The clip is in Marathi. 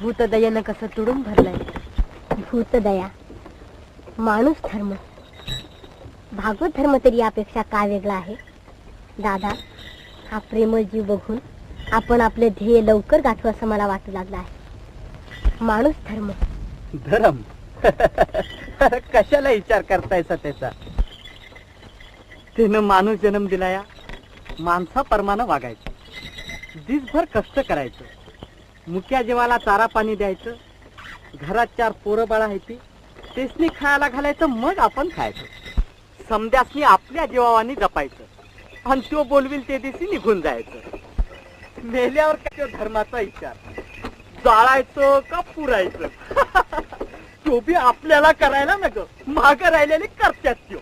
भूतदयानं कसं तुडून भरलंय. भूतदया, माणूस धर्म, भागवत धर्म तरी यापेक्षा काय वेगळा आहे? दादा, हा प्रेमळ जीव बघून आपण आपले ध्येय लवकर गाठू असं मला वाटू लागलं आहे. माणूस धर्म धर्म कशाला विचार करतायचा त्याचा? त्यानं माणूस जन्म दिलाया, माणसाप्रमाणे वागायचं, दिसभर कष्ट करायचं, मुक्या जीवाला चारा पाणी द्यायचं, घरात 4 पोरं बाळा आहे तेसनी खायला घालायचं, मग आपण खायचं. समद्यासनी आपल्या जीवावानी जपायचं आणि तो बोलविल ते दिवशी निघून जायचं. मेल्यावर काय धर्माचा विचार, जाळायचं का पुरायचं तो बी आपल्याला करायला नको, मागं राहिलेले करतात त्यो.